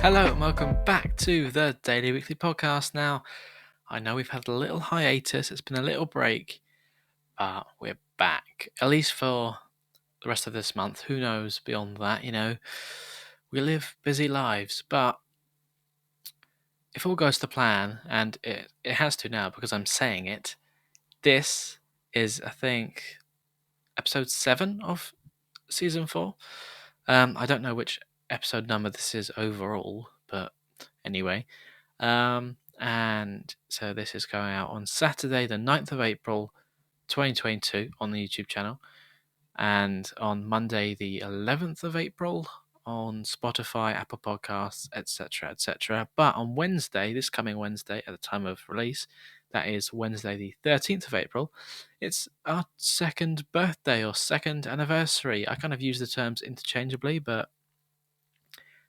Hello and welcome back to the Daily Weekly Podcast. Now, I know we've had a little hiatus, it's been a little break, but we're back, at least for the rest of this month. Who knows beyond that, we live busy lives, but if all goes to plan, and it has to now because I'm saying it, this is, I think, episode 7 of season 4. I don't know which episode number this is overall, but anyway. And so this is going out on Saturday, the 9th of April, 2022 on the YouTube channel, and on Monday, the 11th of April on Spotify, Apple Podcasts, etc., etc. But on Wednesday, this coming Wednesday, at the time of release, that is Wednesday, the 13th of April, it's our second birthday or second anniversary. I kind of use the terms interchangeably, but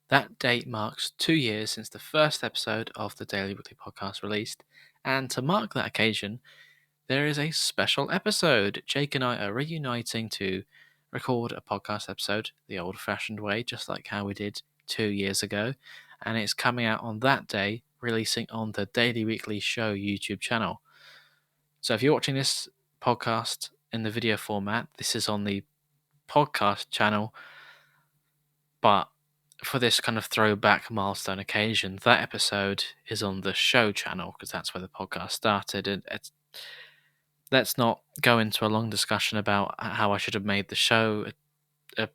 that date marks 2 years since the first episode of the Daily Weekly Podcast released, and to mark that occasion, there is a special episode. Jake and I are reuniting to record a podcast episode the old fashioned way, just like how we did 2 years ago, and it's coming out on that day, releasing on the Daily Weekly Show YouTube channel. So if you're watching this podcast in the video format, this is on the podcast channel, but for this kind of throwback milestone occasion, that episode is on the show channel because that's where the podcast started. And let's not go into a long discussion about how I should have made the show. Because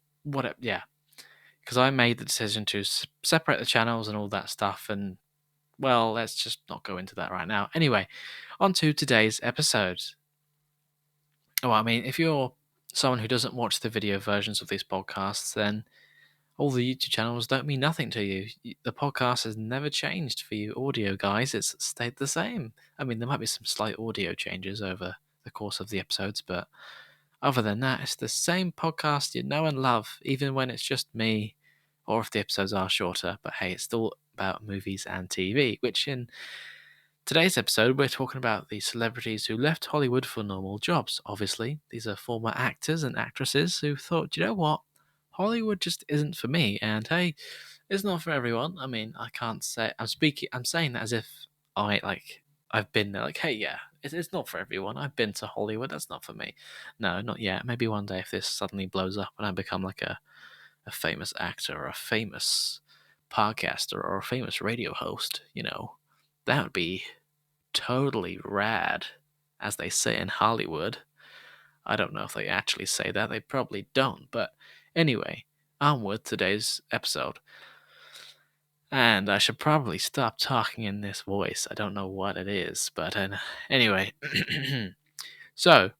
I made the decision to separate the channels and all that stuff. And well, let's just not go into that right now. Anyway, on to today's episode. Well, I mean, if you're someone who doesn't watch the video versions of these podcasts, then all the YouTube channels don't mean nothing to you. The podcast has never changed for you audio guys. It's stayed the same. I mean, there might be some slight audio changes over the course of the episodes, but other than that, it's the same podcast you know and love, even when it's just me, or if the episodes are shorter. But hey, it's still about movies and TV, which in today's episode, we're talking about the celebrities who left Hollywood for normal jobs. Obviously, these are former actors and actresses who thought, you know what? Hollywood just isn't for me, and hey, it's not for everyone. I mean, I can't say I'm saying that as if I've been there. Like, hey, yeah, it's not for everyone. I've been to Hollywood. That's not for me. No, not yet. Maybe one day if this suddenly blows up and I become like a famous actor or a famous podcaster or a famous radio host, that would be totally rad, as they say in Hollywood. I don't know if they actually say that. They probably don't. But anyway, on with today's episode. And I should probably stop talking in this voice. I don't know what it is. But anyway, so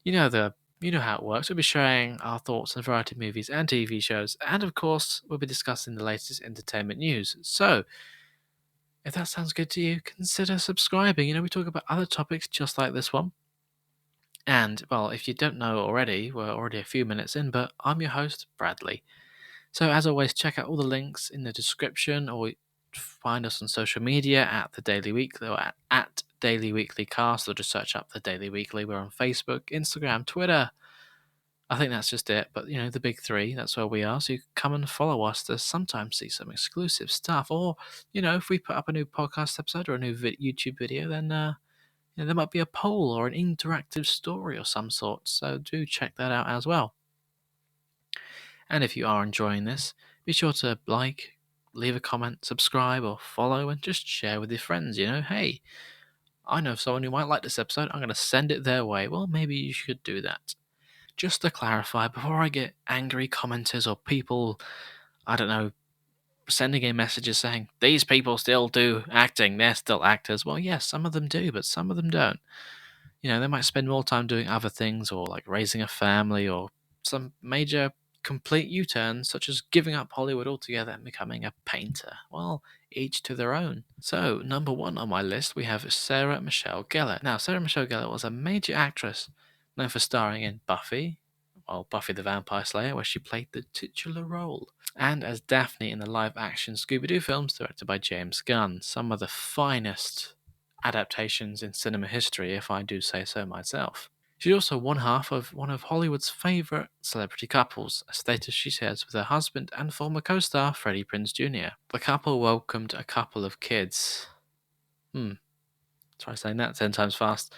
you know how it works. We'll be sharing our thoughts on a variety of movies and TV shows, and of course, we'll be discussing the latest entertainment news. So, if that sounds good to you, consider subscribing. We talk about other topics just like this one. And, well, if you don't know already, we're already a few minutes in, but I'm your host, Bradley. So, as always, check out all the links in the description or find us on social media at The Daily Weekly or at Daily Weekly Cast, or just search up The Daily Weekly. We're on Facebook, Instagram, Twitter. I think that's just it, but the big three, that's where we are. So you can come and follow us to sometimes see some exclusive stuff. Or, if we put up a new podcast episode or a new YouTube video, then there might be a poll or an interactive story or some sort, so do check that out as well. And if you are enjoying this, be sure to like, leave a comment, subscribe, or follow, and just share with your friends. Hey, I know someone who might like this episode, I'm going to send it their way. Well, maybe you should do that. Just to clarify, before I get angry commenters or people, I don't know, sending in messages saying, these people still do acting, they're still actors. Well, yes, some of them do, but some of them don't. They might spend more time doing other things or like raising a family or some major complete U-turns, such as giving up Hollywood altogether and becoming a painter. Well, each to their own. So, number 1 on my list, we have Sarah Michelle Gellar. Now, Sarah Michelle Gellar was a major actress known for starring in Buffy the Vampire Slayer, where she played the titular role, and as Daphne in the live-action Scooby-Doo films directed by James Gunn, some of the finest adaptations in cinema history, if I do say so myself. She's also one half of one of Hollywood's favourite celebrity couples, a status she shares with her husband and former co-star Freddie Prinze Jr. The couple welcomed a couple of kids. Try saying that 10 times fast.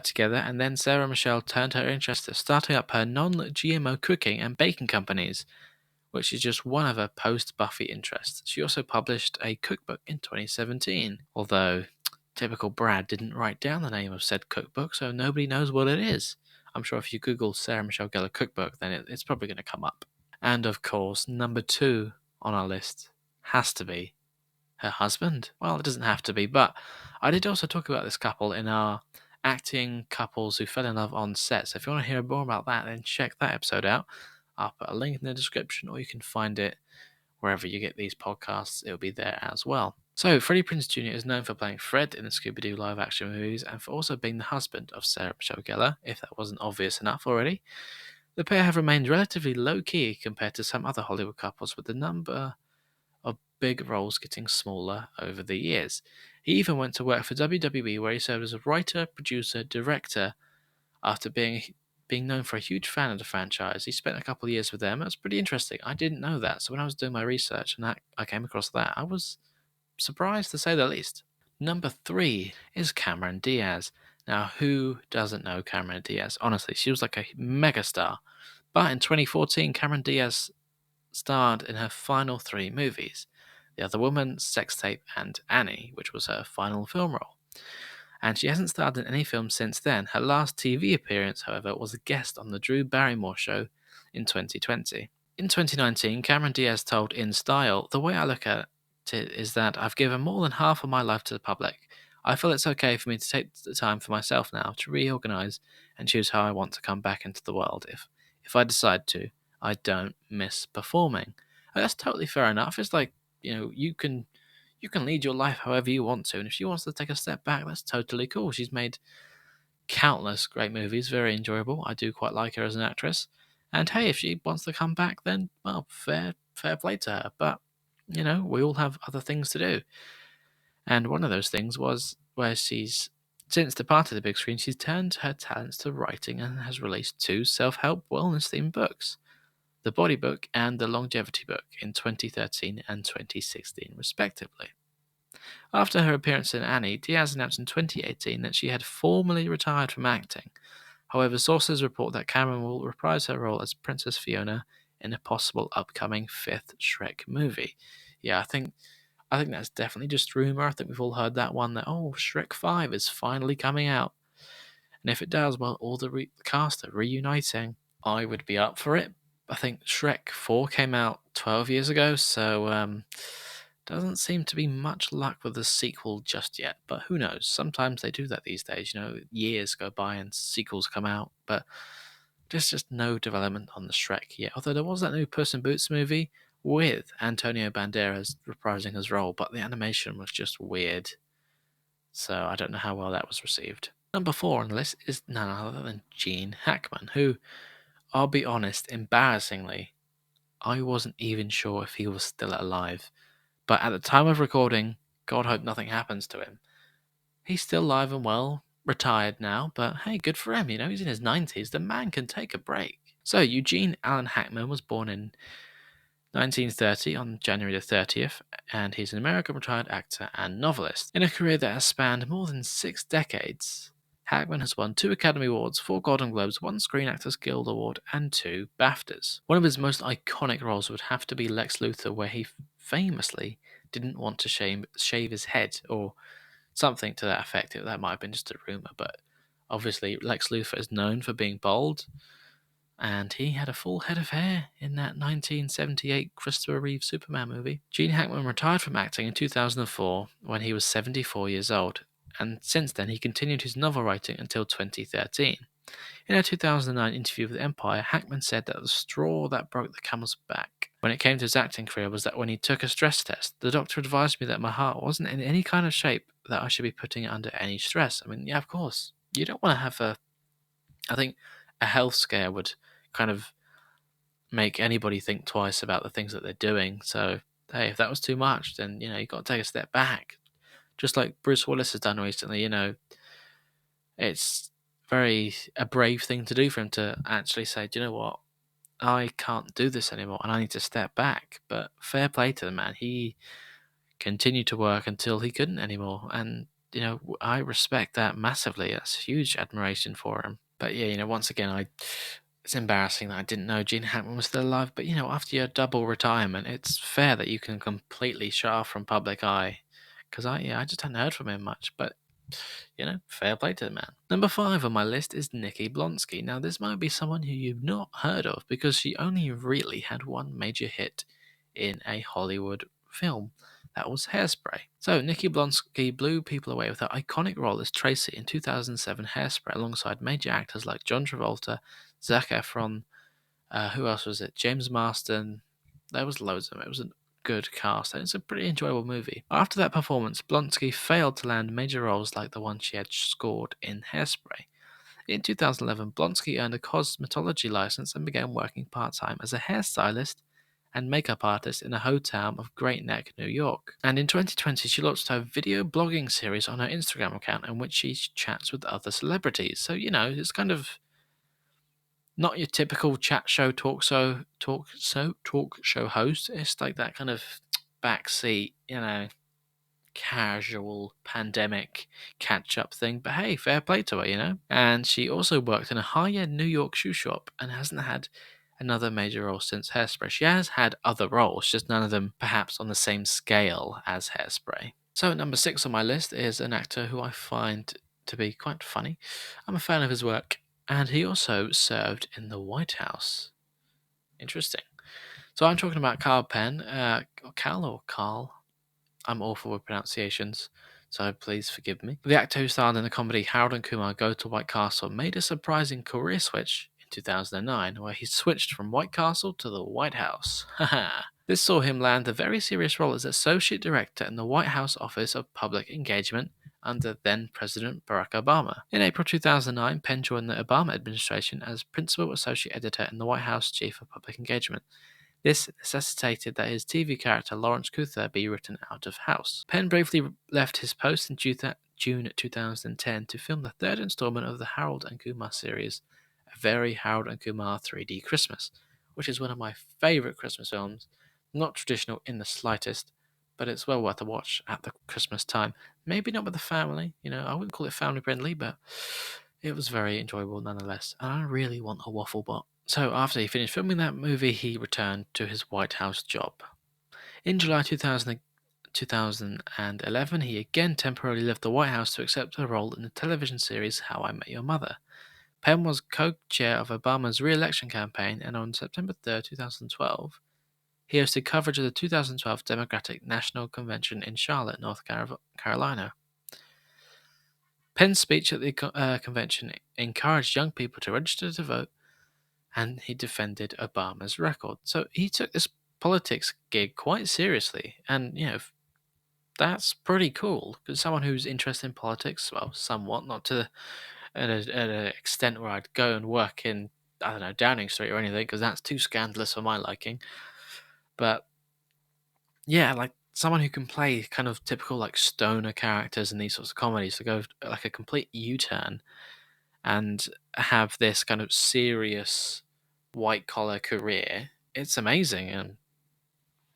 Together, and then Sarah Michelle turned her interest to starting up her non-GMO cooking and baking companies, which is just one of her post-Buffy interests. She also published a cookbook in 2017, although typical Brad didn't write down the name of said cookbook, so nobody knows what it is. I'm sure if you Google Sarah Michelle Gellar cookbook, then it's probably going to come up. And of course, number 2 on our list has to be her husband. Well, it doesn't have to be, but I did also talk about this couple in our acting couples who fell in love on set. So if you want to hear more about that, then check that episode out. I'll put a link in the description, or you can find it wherever you get these podcasts. It'll be there as well. So, Freddie Prinze Jr. is known for playing Fred in the Scooby-Doo live-action movies and for also being the husband of Sarah Michelle Gellar, if that wasn't obvious enough already. The pair have remained relatively low-key compared to some other Hollywood couples, with the number of big roles getting smaller over the years. He even went to work for WWE, where he served as a writer, producer, director. After being known for a huge fan of the franchise, he spent a couple of years with them. That's pretty interesting. I didn't know that. So when I was doing my research and I came across that, I was surprised to say the least. Number 3 is Cameron Diaz. Now, who doesn't know Cameron Diaz? Honestly, she was like a megastar. But in 2014, Cameron Diaz starred in her final 3 movies: The Other Woman, Sex Tape, and Annie, which was her final film role. And she hasn't starred in any film since then. Her last TV appearance, however, was a guest on The Drew Barrymore Show in 2020. In 2019, Cameron Diaz told In Style, "The way I look at it is that I've given more than half of my life to the public. I feel it's okay for me to take the time for myself now to reorganize and choose how I want to come back into the world. If I decide to, I don't miss performing." And that's totally fair enough. It's like, you can lead your life however you want to, and if she wants to take a step back, that's totally cool. She's made countless great movies, very enjoyable. I do quite like her as an actress. And hey, if she wants to come back, then well, fair play to her. But we all have other things to do. And one of those things was where she's since departed the big screen, she's turned her talents to writing and has released 2 self-help wellness themed books: The Body Book and The Longevity Book in 2013 and 2016, respectively. After her appearance in Annie, Diaz announced in 2018 that she had formally retired from acting. However, sources report that Cameron will reprise her role as Princess Fiona in a possible upcoming 5th Shrek movie. Yeah, I think that's definitely just rumor. I think we've all heard that one, that Shrek 5 is finally coming out. And if it does, well, all the cast are reuniting. I would be up for it. I think Shrek 4 came out 12 years ago, so doesn't seem to be much luck with the sequel just yet. But who knows? Sometimes they do that these days. Years go by and sequels come out, but there's just no development on the Shrek yet. Although there was that new Puss in Boots movie with Antonio Banderas reprising his role, but the animation was just weird. So I don't know how well that was received. Number 4 on the list is none other than Gene Hackman, who, I'll be honest, embarrassingly, I wasn't even sure if he was still alive. But at the time of recording, God hope nothing happens to him. He's still alive and well, retired now, but hey, good for him, he's in his 90s, the man can take a break. So, Eugene Allen Hackman was born in 1930 on January the 30th, and he's an American retired actor and novelist. In a career that has spanned more than 6 decades, Hackman has won 2 Academy Awards, 4 Golden Globes, 1 Screen Actors Guild Award, and 2 BAFTAs. One of his most iconic roles would have to be Lex Luthor, where he famously didn't want to shave his head, or something to that effect. That might have been just a rumor, but obviously Lex Luthor is known for being bald, and he had a full head of hair in that 1978 Christopher Reeve Superman movie. Gene Hackman retired from acting in 2004 when he was 74 years old, and since then he continued his novel writing until 2013. In a 2009 interview with Empire, Hackman said that the straw that broke the camel's back when it came to his acting career was that when he took a stress test, the doctor advised me that my heart wasn't in any kind of shape that I should be putting it under any stress. I mean, yeah, of course. You don't want to have I think a health scare would kind of make anybody think twice about the things that they're doing. So, hey, if that was too much, then, you've got to take a step back. Just like Bruce Willis has done recently, it's a brave thing to do for him to actually say, do you know what? I can't do this anymore and I need to step back. But fair play to the man. He continued to work until he couldn't anymore. And, I respect that massively. That's huge admiration for him. But yeah, once again, it's embarrassing that I didn't know Gene Hackman was still alive. But, after your double retirement, it's fair that you can completely shut off from public eye. Because I just hadn't heard from him much. But fair play to the man. Number 5 on my list is Nikki Blonsky. Now, this might be someone who you've not heard of because she only really had one major hit in a Hollywood film. That was Hairspray. So, Nikki Blonsky blew people away with her iconic role as Tracy in 2007 Hairspray alongside major actors like John Travolta, Zac Efron, who else was it? James Marsden. There was loads of them. It was a good cast, and it's a pretty enjoyable movie. After that performance, Blonsky failed to land major roles like the one she had scored in Hairspray. In 2011, Blonsky earned a cosmetology license and began working part-time as a hairstylist and makeup artist in a hotel of Great Neck, New York. And in 2020, she launched her video blogging series on her Instagram account in which she chats with other celebrities. So, it's kind of not your typical chat show talk show host. It's like that kind of backseat, casual pandemic catch up thing. But hey, fair play to her. And she also worked in a high end New York shoe shop and hasn't had another major role since Hairspray. She has had other roles, just none of them perhaps on the same scale as Hairspray. So number 6 on my list is an actor who I find to be quite funny. I'm a fan of his work, and he also served in the White House. Interesting. So I'm talking about Carl Penn, or Carl. I'm awful with pronunciations, so please forgive me. The actor who starred in the comedy Harold and Kumar Go to White Castle made a surprising career switch in 2009, where he switched from White Castle to the White House. Haha. This saw him land a very serious role as Associate Director in the White House Office of Public Engagement under then President Barack Obama. In April 2009, Penn joined the Obama administration as Principal Associate Editor in the White House Chief of Public Engagement. This necessitated that his TV character Lawrence Kuther be written out of house. Penn briefly left his post in June 2010 to film the third installment of the Harold and Kumar series, A Very Harold and Kumar 3D Christmas, which is one of my favourite Christmas films. Not traditional in the slightest, but it's well worth a watch at the Christmas time. Maybe not with the family, I wouldn't call it family friendly, but it was very enjoyable nonetheless. And I really want a waffle bot. So after he finished filming that movie, he returned to his White House job. In July 2011, he again temporarily left the White House to accept a role in the television series How I Met Your Mother. Penn was co-chair of Obama's re-election campaign, and on September 3rd, 2012, he hosted coverage of the 2012 Democratic National Convention in Charlotte, North Carolina. Penn's speech at the convention encouraged young people to register to vote, and he defended Obama's record. So he took this politics gig quite seriously, and that's pretty cool because someone who's interested in politics, well, somewhat, not to an extent where I'd go and work in, I don't know, Downing Street or anything, because that's too scandalous for my liking. But yeah, like someone who can play kind of typical like stoner characters in these sorts of comedies to go like a complete U-turn and have this kind of serious white collar career. It's amazing, and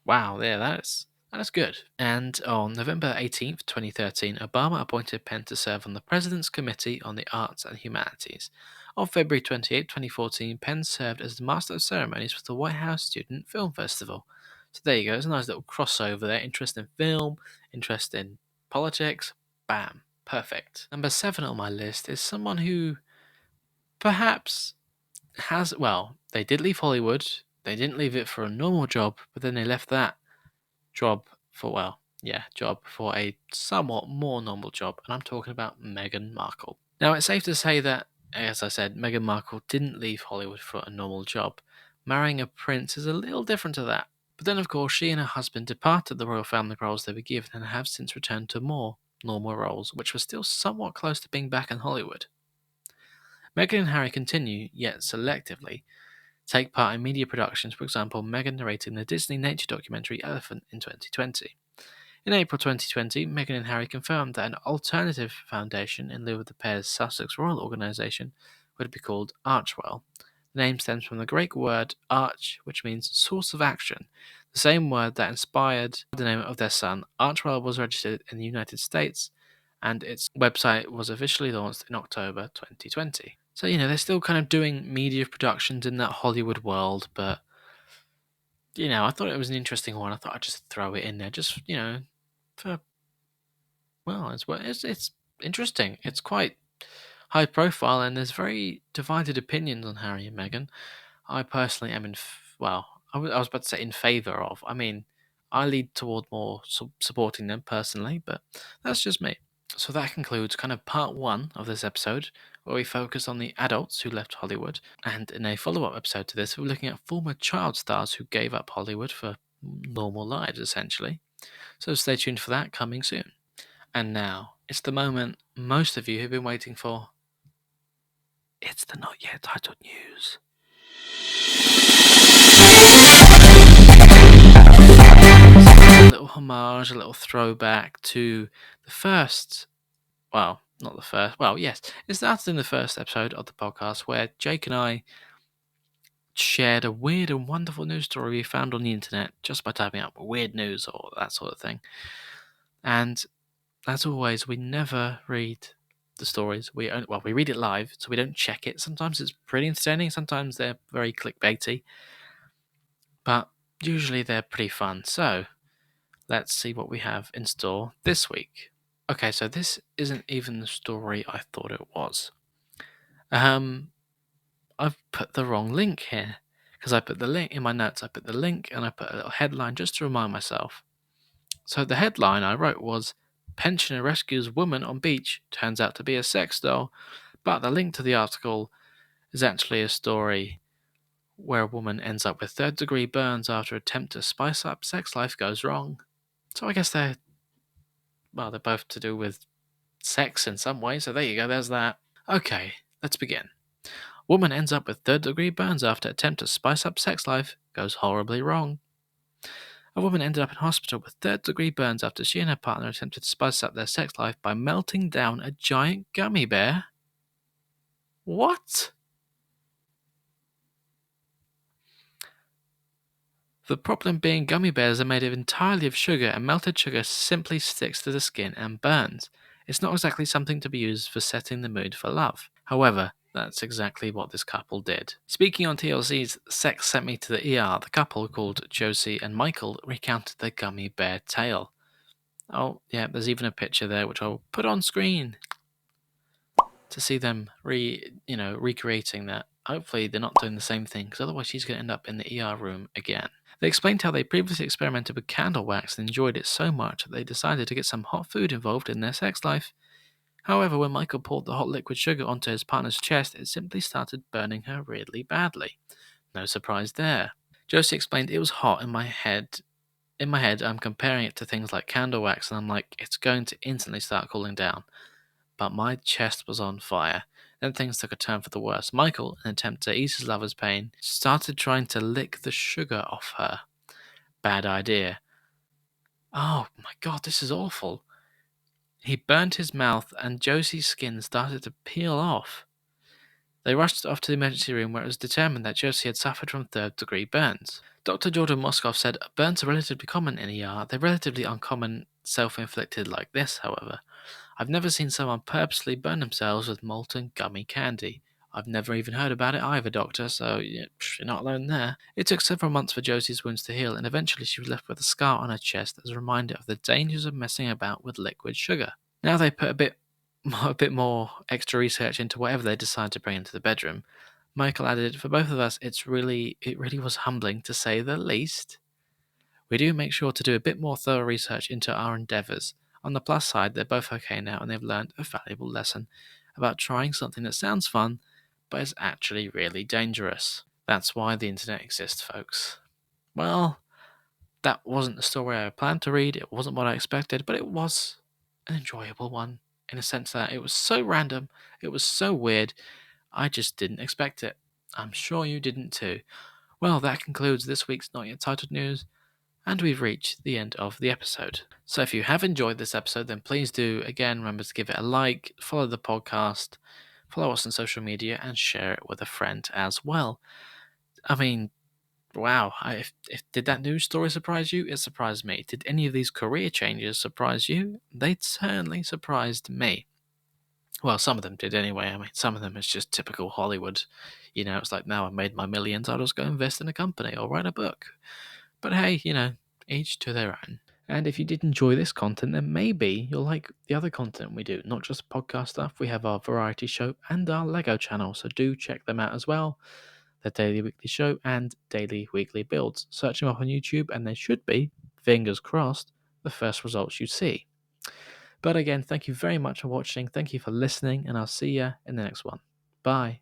wow, yeah, that's good. And on November 18th, 2013, Obama appointed Penn to serve on the President's Committee on the Arts and Humanities. On February 28, 2014, Penn served as the Master of Ceremonies for the White House Student Film Festival. So there you go, it's a nice little crossover there. Interest in film, interest in politics, bam, perfect. Number 7 on my list is someone who perhaps they did leave Hollywood. They didn't leave it for a normal job, but then they left that job for a somewhat more normal job, and I'm talking about Meghan Markle. Now, it's safe to say that, as I said, Meghan Markle didn't leave Hollywood for a normal job. Marrying a prince is a little different to that. But then, of course, she and her husband departed the royal family roles they were given and have since returned to more normal roles, which were still somewhat close to being back in Hollywood. Meghan and Harry continue, yet selectively, take part in media productions, for example, Meghan narrating the Disney nature documentary Elephant in 2020. In April 2020, Meghan and Harry confirmed that an alternative foundation in lieu of the pair's Sussex Royal Organisation would be called Archewell. The name stems from the Greek word arch, which means source of action, the same word that inspired the name of their son. Archewell was registered in the United States, and its website was officially launched in October 2020. So, they're still kind of doing media productions in that Hollywood world, but, I thought it was an interesting one. I thought I'd just throw it in there, just, for, it's interesting. It's quite high profile, and there's very divided opinions on Harry and Meghan. I personally am I was about to say in favor of. I mean, I lead toward more supporting them personally, but that's just me. So that concludes kind of part one of this episode, where we focus on the adults who left Hollywood. And in a follow up episode to this, we're looking at former child stars who gave up Hollywood for normal lives, essentially. So stay tuned for that coming soon. And now, it's the moment most of you have been waiting for. It's the not yet titled news. A little homage, a little throwback to the first, well, not the first, well, yes, it started in the first episode of the podcast where Jake and I shared a weird and wonderful news story we found on the internet just by typing up weird news or that sort of thing. And as always, we never read the stories. We read it live, so we don't check it. Sometimes it's pretty entertaining, sometimes they're very clickbaity, but usually they're pretty fun. So let's see what we have in store this week. Okay, so this isn't even the story I thought it was. I've put the wrong link here because I put the link in my notes. I put the link and I put a little headline just to remind myself. So the headline I wrote was "Pensioner rescues woman on beach, turns out to be a sex doll," but the link to the article is actually a story where a woman ends up with third-degree burns after attempt to spice up sex life goes wrong. So I guess they're both to do with sex in some way, so there you go, there's that. Okay, let's begin. Woman ends up with third-degree burns after attempt to spice up sex life goes horribly wrong. A woman ended up in hospital with third-degree burns after she and her partner attempted to spice up their sex life by melting down a giant gummy bear. What? The problem being gummy bears are made entirely of sugar, and melted sugar simply sticks to the skin and burns. It's not exactly something to be used for setting the mood for love. However, that's exactly what this couple did. Speaking on TLC's Sex Sent Me to the ER, the couple called Josie and Michael recounted their gummy bear tale. Oh, yeah, there's even a picture there which I'll put on screen to see them recreating that. Hopefully they're not doing the same thing, because otherwise she's going to end up in the ER room again. They explained how they previously experimented with candle wax and enjoyed it so much that they decided to get some hot food involved in their sex life. However, when Michael poured the hot liquid sugar onto his partner's chest, it simply started burning her really badly. No surprise there. Josie explained, "It was hot in my head. In my head, I'm comparing it to things like candle wax, and I'm like, it's going to instantly start cooling down. But my chest was on fire. Then things took a turn for the worse. Michael, in an attempt to ease his lover's pain, started trying to lick the sugar off her. Bad idea. Oh my god, this is awful. He burnt his mouth and Josie's skin started to peel off. They rushed off to the emergency room where it was determined that Josie had suffered from third-degree burns. Dr. Jordan Moskoff said burns are relatively common in ER. They're relatively uncommon self-inflicted like this, however. I've never seen someone purposely burn themselves with molten gummy candy. I've never even heard about it either, doctor, so you're not alone there. It took several months for Josie's wounds to heal, and eventually she was left with a scar on her chest as a reminder of the dangers of messing about with liquid sugar. Now they put a bit more extra research into whatever they decide to bring into the bedroom. Michael added, "For both of us, it really was humbling to say the least. We do make sure to do a bit more thorough research into our endeavours. On the plus side, they're both okay now and they've learned a valuable lesson about trying something that sounds fun, but is actually really dangerous." That's why the internet exists, folks. Well, that wasn't the story I planned to read, it wasn't what I expected, but it was an enjoyable one, in a sense that it was so random, it was so weird, I just didn't expect it. I'm sure you didn't too. Well, that concludes this week's Not Yet Titled News, And we've reached the end of the episode. So if you have enjoyed this episode, then please do, again, remember to give it a like, follow the podcast, follow us on social media, and share it with a friend as well. I mean, wow, did that news story surprise you? It surprised me. Did any of these career changes surprise you? They certainly surprised me. Well, some of them did anyway. I mean, some of them is just typical Hollywood. It's like, now I've made my millions, I'll just go invest in a company or write a book. But hey, each to their own. And if you did enjoy this content, then maybe you'll like the other content we do, not just podcast stuff. We have our variety show and our Lego channel, so do check them out as well. The daily weekly show and daily weekly builds. Search them up on YouTube, and they should be, fingers crossed, the first results you see. But again, thank you very much for watching. Thank you for listening, and I'll see you in the next one. Bye.